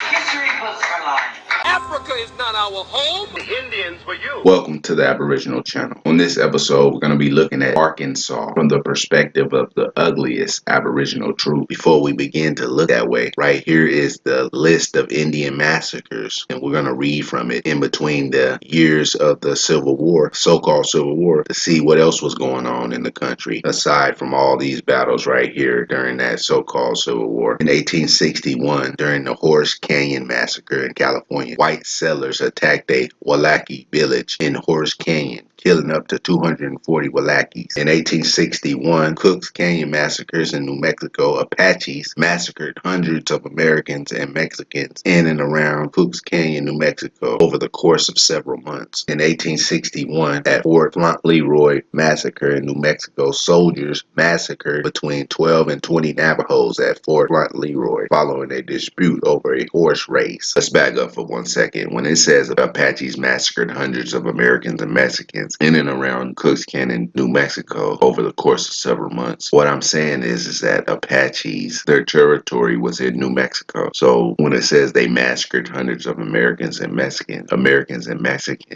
History books are lying. Africa is not our home. The Indians were you. Welcome to the Aboriginal channel. On this episode, we're going to be looking at Arkansas from the perspective of the ugliest Aboriginal truth. Before we begin to look that way, right here is the list of Indian massacres, and we're going to read from it in between the years of the Civil War, so-called Civil War, to see what else was going on in the country aside from all these battles right here during that so-called Civil War. In 1861, during the Horace Canyon Massacre in California, white settlers attacked a Wailaki village in Horace Canyon, killing up to 240 Wailakis. In 1861, Cook's Canyon massacres in New Mexico, Apaches massacred hundreds of Americans and Mexicans in and around Cook's Canyon, New Mexico, over the course of several months. In 1861, at Fort Leroy massacre in New Mexico, soldiers massacred between 12 and 20 Navajos at Fort Leroy following a dispute over a horse race. Let's back up for 1 second. When it says Apaches massacred hundreds of Americans and Mexicans in and around Cook's Canyon, New Mexico over the course of several months, what I'm saying is that Apaches, their territory was in New Mexico. So when it says they massacred hundreds of Americans and Mexicans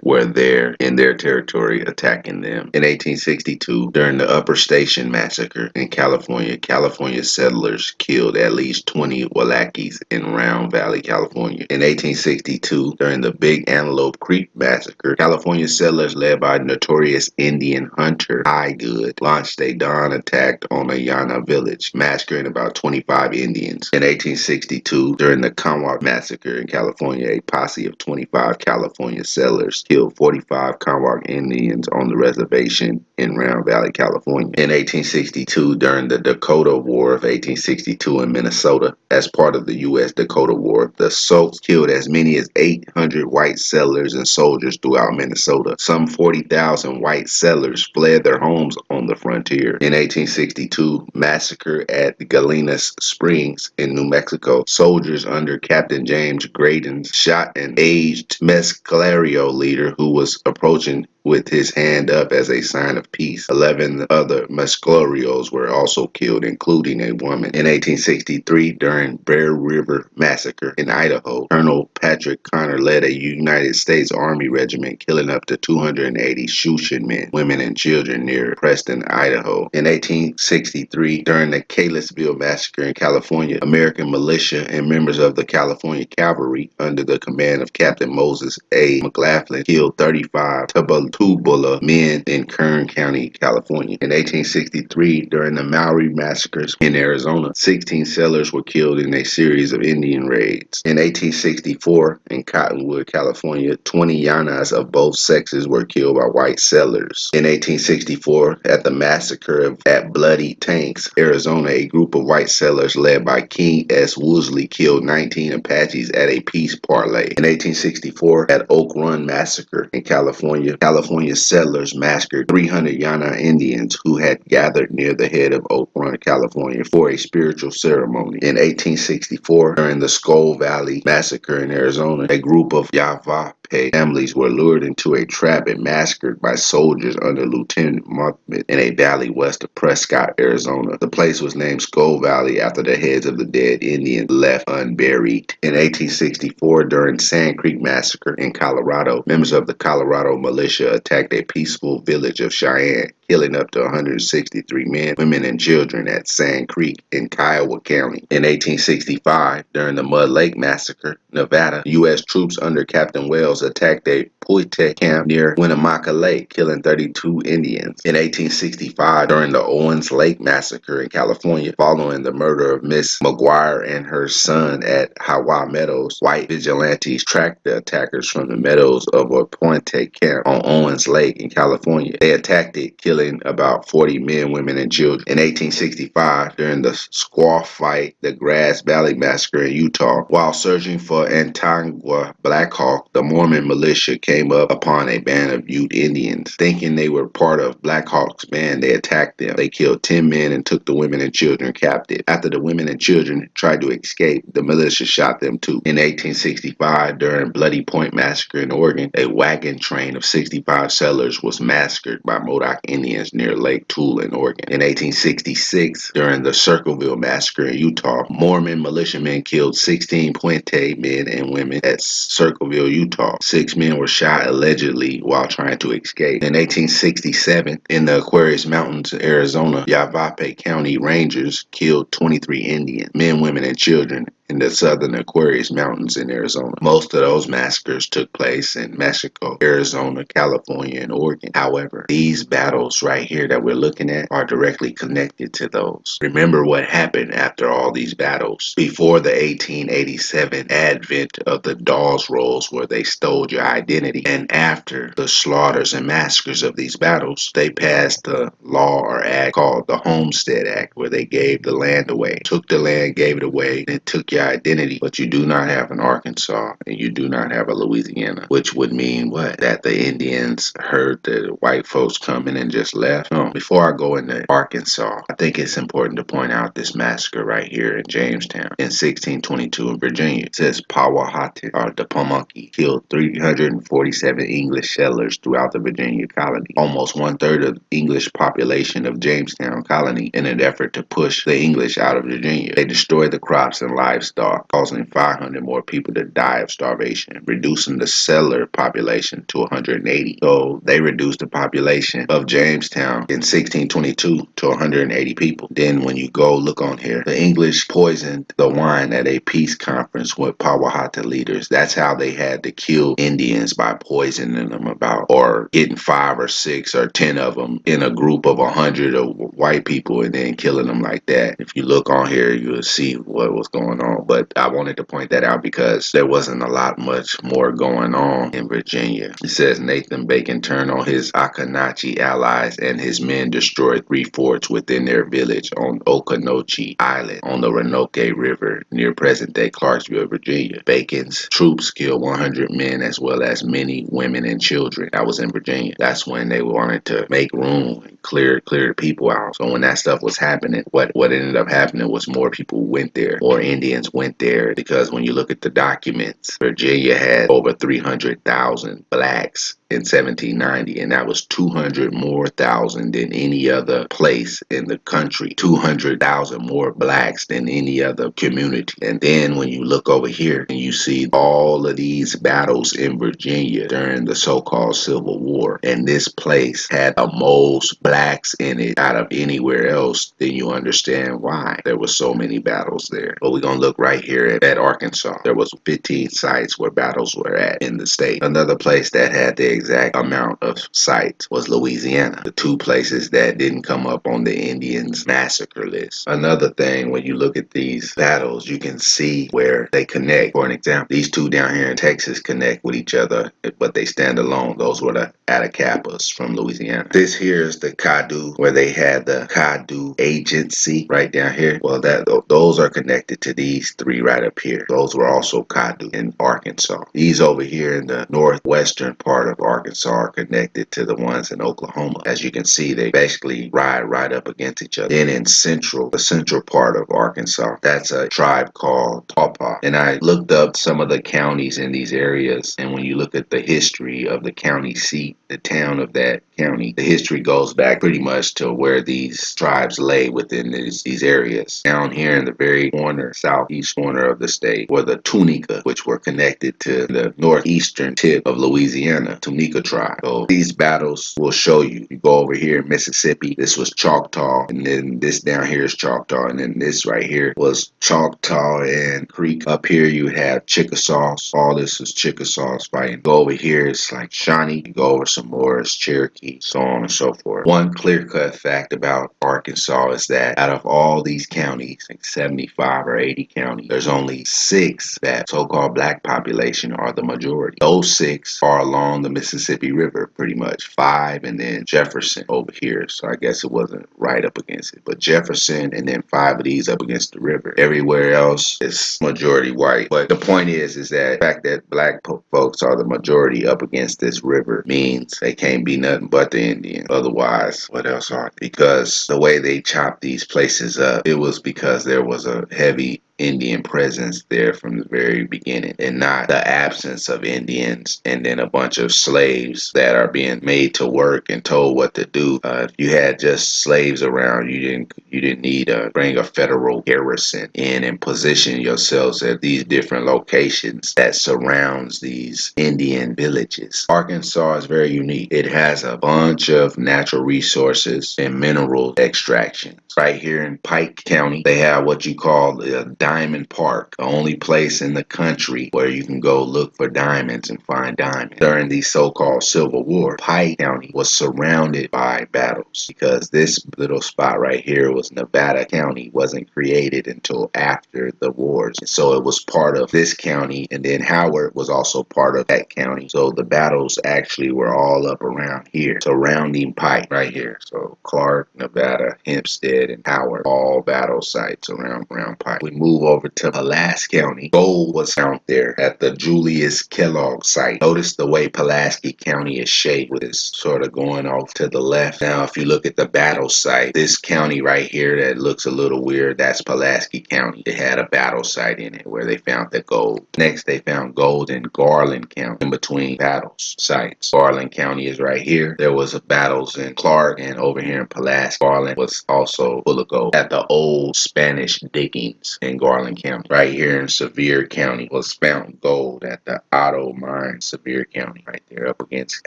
were there in their territory attacking them. In 1862, during the Upper Station Massacre in California, California settlers killed at least 20 Wailakis in Round Valley, California. In 1862, during the Big Antelope Creek Massacre, California settlers led by notorious Indian hunter Highgood launched a dawn attack on Ayana village, massacring about 25 Indians. In 1862, during the Kanwak Massacre in California, a posse of 25 California settlers killed 45 Kanwak Indians on the reservation in Round Valley, California. In 1862, during the Dakota War of 1862 in Minnesota, as part of the U.S. Dakota War, the Sioux killed as many as 800 white settlers and soldiers throughout Minnesota. Some 40,000 white settlers fled their homes on the frontier. In 1862, massacre at Galena Springs in New Mexico, soldiers under Captain James Graydon shot an aged Mescalero leader who was approaching with his hand up as a sign of peace. 11 other Mescalerios were also killed, including a woman. In 1863, during Bear River Massacre in Idaho, Colonel Patrick Connor led a United States Army regiment, killing up to 280 Shushan men, women, and children near Preston, Idaho. In 1863, during the Caylesville Massacre in California, American militia and members of the California Cavalry, under the command of Captain Moses A. McLaughlin, killed 35 Tubula men in Kern County, California. In 1863, during the Maori massacres in Arizona, 16 settlers were killed in a series of Indian raids. In 1864, in Cottonwood, California, 20 Yanas of both sexes were killed by white settlers. In 1864, at the massacre at Bloody Tanks, Arizona, a group of white settlers led by King S. Woosley killed 19 Apaches at a peace parlay. In 1864, at Oak Run Massacre in California, California settlers massacred 300 Yana Indians who had gathered near the head of Oak Run, California for a spiritual ceremony. In 1864, during the Skull Valley Massacre in Arizona, a group of Yavapai families were lured into a trap and massacred by soldiers under Lieutenant Mothman in a valley west of Prescott, Arizona. The place was named Skull Valley after the heads of the dead Indians left unburied. In 1864, during Sand Creek Massacre in Colorado, members of the Colorado militia attacked a peaceful village of Cheyenne, killing up to 163 men, women, and children at Sand Creek in Kiowa County. In 1865, during the Mud Lake Massacre, Nevada, U.S. troops under Captain Wells attacked a Puite camp near Winnemucca Lake, killing 32 Indians. In 1865, during the Owens Lake Massacre in California, following the murder of Miss McGuire and her son at Hawa Meadows, white vigilantes tracked the attackers from the meadows of a Puente camp on Owens Lake in California. They attacked it, killing about 40 men, women, and children. In 1865, during the Squaw Fight, the Grass Valley Massacre in Utah, while searching for Antangua Black Hawk, the Mormon militia came up upon a band of Ute Indians. Thinking they were part of Black Hawk's band, they attacked them. They killed 10 men and took the women and children captive. After the women and children tried to escape, the militia shot them too. In 1865, during Bloody Point Massacre in Oregon, a wagon train of 65 settlers was massacred by Modoc Indians near Lake Tula in Oregon. In 1866, during the Circleville Massacre in Utah, Mormon militiamen killed 16 Puente men and women at Circleville, Utah. 6 men were shot allegedly while trying to escape. In 1867, in the Aquarius Mountains, Arizona, Yavapai County Rangers killed 23 Indians, men, women, and children in the southern Aquarius Mountains in Arizona. Most of those massacres took place in Mexico, Arizona, California, and Oregon. However, these battles right here that we're looking at are directly connected to those. Remember what happened after all these battles. Before the 1887 advent of the Dawes Rolls, where they stole your identity, and after the slaughters and massacres of these battles, they passed a law or act called the Homestead Act, where they gave the land away, took the land, gave it away, and took your identity. But you do not have an Arkansas and you do not have a Louisiana, which would mean what? That the Indians heard the white folks coming and just left? No. Before I go into Arkansas, I think it's important to point out this massacre right here in Jamestown in 1622 in Virginia. It says Powhatan or the Pamunkey killed 347 English settlers throughout the Virginia colony, almost 1/3 of the English population of Jamestown colony, in an effort to push the English out of Virginia. They destroyed the crops and livestock, causing 500 more people to die of starvation, reducing the settler population to 180. So they reduced the population of Jamestown in 1622 to 180 people. Then when you go look on here, the English poisoned the wine at a peace conference with Powhatan leaders. That's how they had to kill Indians, by poisoning them about, or getting 5 or 6 or 10 of them in a group of 100 of white people and then killing them like that. If you look on here, you'll see what was going on. But I wanted to point that out because there wasn't a lot much more going on in Virginia. It says Nathan Bacon turned on his Akanachi allies and his men destroyed 3 forts within their village on Okanochee Island on the Roanoke River near present-day Clarksville, Virginia. Bacon's troops killed 100 men as well as many women and children. That was in Virginia. That's when they wanted to make room and clear the people out. So when that stuff was happening, what ended up happening was more people went there, more Indians went there, because when you look at the documents, Virginia had over 300,000 blacks in 1790, and that was 200 more thousand than any other place in the country. 200,000 more blacks than any other community. And then when you look over here and you see all of these battles in Virginia during the so-called Civil War, and this place had the most blacks in it out of anywhere else, then you understand why there were so many battles there. But we're gonna look right here at Arkansas. There was 15 sites where battles were at in the state. Another place that had the exact amount of sites was Louisiana. The 2 places that didn't come up on the Indians massacre list. Another thing, when you look at these battles, you can see where they connect. For an example, these 2 down here in Texas connect with each other, but they stand alone. Those were the Attakapas from Louisiana. This here is the Caddo, where they had the Caddo Agency right down here. Well, those are connected to these 3 right up here. Those were also Caddo in Arkansas. These over here in the northwestern part of Arkansas are connected to the ones in Oklahoma. As you can see, they basically ride right up against each other. Then in the central part of Arkansas, that's a tribe called Taupo. And I looked up some of the counties in these areas, and when you look at the history of the county seat, the town of that county, the history goes back pretty much to where these tribes lay within these areas. Down here in the very southeast corner of the state, were the Tunica, which were connected to the northeastern tip of Louisiana, Tunica tribe. So these battles will show you. You go over here in Mississippi, this was Choctaw, and then this down here is Choctaw, and then this right here was Choctaw and Creek. Up here you have Chickasaws. All this is Chickasaws fighting. Go over here, it's like Shawnee. You go over some more, it's Cherokee, so on and so forth. One clear-cut fact about Arkansas is that out of all these counties, like 75 or 80 counties, there's only 6 that so-called black population are the majority. Those 6 are along the Mississippi River, pretty much. 5, and then Jefferson over here. So I guess it wasn't right up against it. But Jefferson and then 5 of these up against the river. Everywhere else is majority white. But the point is that the fact that black folks are the majority up against this river means they can't be nothing but the Indian. Otherwise, what else are they? Because the way they chopped these places up, it was because there was a heavy Indian presence there from the very beginning, and not the absence of Indians and then a bunch of slaves that are being made to work and told what to do. If you had just slaves around, you didn't need to bring a federal garrison in and position yourselves at these different locations that surrounds these Indian villages. Arkansas is very unique. It has a bunch of natural resources and mineral extraction. Right here in Pike County, they have what you call the Diamond Park, the only place in the country where you can go look for diamonds and find diamonds. During the so-called Civil War, Pike County was surrounded by battles because this little spot right here was Nevada County, wasn't created until after the wars. So it was part of this county, and then Howard was also part of that county. So the battles actually were all up around here, surrounding Pike right here. So Clark, Nevada, Hempstead, and Howard, all battle sites around Pike. We move over to Pulaski County. Gold was found there at the Julius Kellogg site. Notice the way Pulaski County is shaped, with this sort of going off to the left. Now, if you look at the battle site, this county right here that looks a little weird, that's Pulaski County. It had a battle site in it where they found the gold. Next, they found gold in Garland County, in between battles sites. Garland County is right here. There was battles in Clark, and over here in Pulaski, Garland was also full of gold. At the old Spanish diggings in Garland County. Right here in Sevier County was found gold at the Otto Mine, Sevier County, right there up against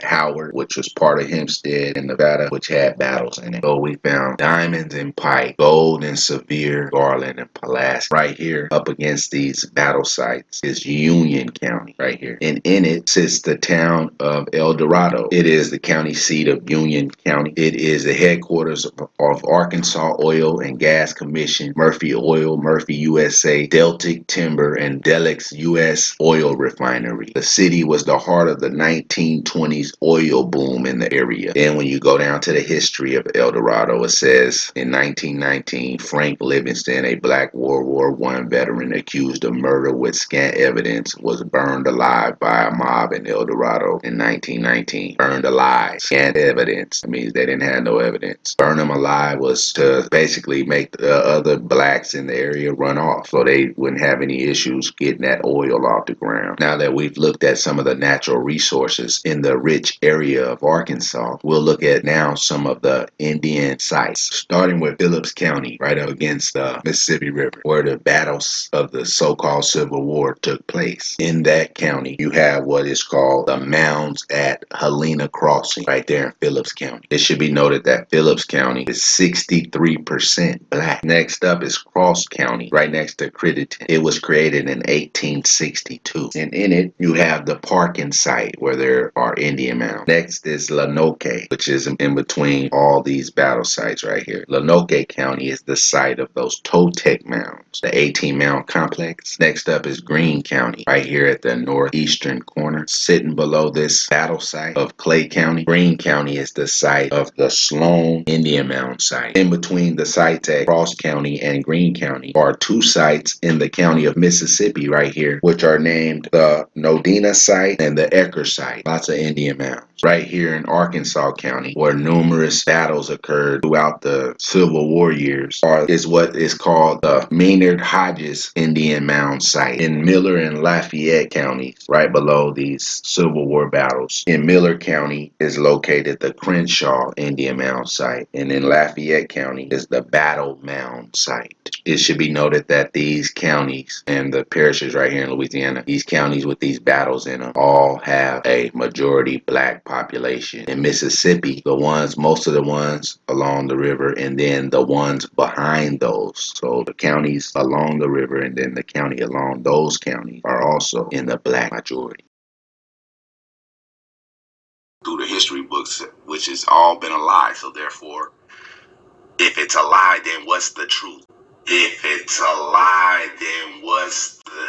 Howard, which was part of Hempstead in Nevada, which had battles in it. So we found diamonds in Pike, gold in Sevier, Garland, and Pulaski. Right here up against these battle sites is Union County right here. And in it sits the town of El Dorado. It is the county seat of Union County. It is the headquarters of Arkansas Oil and Gas Commission, Murphy Oil, Murphy USA, Deltic Timber, and Delix U.S. Oil Refinery. The city was the heart of the 1920s oil boom in the area. Then when you go down to the history of El Dorado, it says in 1919, Frank Livingston, a black World War I veteran accused of murder with scant evidence, was burned alive by a mob in El Dorado in 1919. Burned alive. Scant evidence. That means they didn't have no evidence. Burn them alive was to basically make the other blacks in the area run off so they wouldn't have any issues getting that oil off the ground. Now that we've looked at some of the natural resources in the rich area of Arkansas, we'll look at now some of the Indian sites, starting with Phillips County, right up against the Mississippi River, where the battles of the so-called Civil War took place. In that county, you have what is called the mounds at Helena Crossing, right there in Phillips County. It should be noted that Phillips County is 63% black. Next up is Cross County, right next to Crittenden. It was created in 1862. And in it, you have the parking site where there are Indian mounds. Next is Lanoke, which is in between all these battle sites right here. Lanoke County is the site of those Totec mounds, the 18 mound complex. Next up is Greene County, right here at the northeastern corner. Sitting below this battle site of Clay County, Greene County is the site of the Sloan Indian Mound site. In between the sites at Cross County and Greene County are 2 sites in the county of Mississippi right here, which are named the Nodina site and the Ecker site. Lots of Indian mounds. Right here in Arkansas County, where numerous battles occurred throughout the Civil War years, is what is called the Maynard Hodges Indian Mound site. In Miller and Lafayette counties, right below these Civil War battles, in Miller County is located the Crenshaw Indian Mound site, and in Lafayette County is the Battle Mound site. It should be noted that these counties and the parishes right here in Louisiana, these counties with these battles in them, all have a majority black population. In Mississippi, most of the ones along the river, and then the ones behind those. So the counties along the river and then the county along those counties are also in the black majority. Through the history books, which has all been a lie. So therefore, if it's a lie, then what's the truth? If it's a lie, then what's the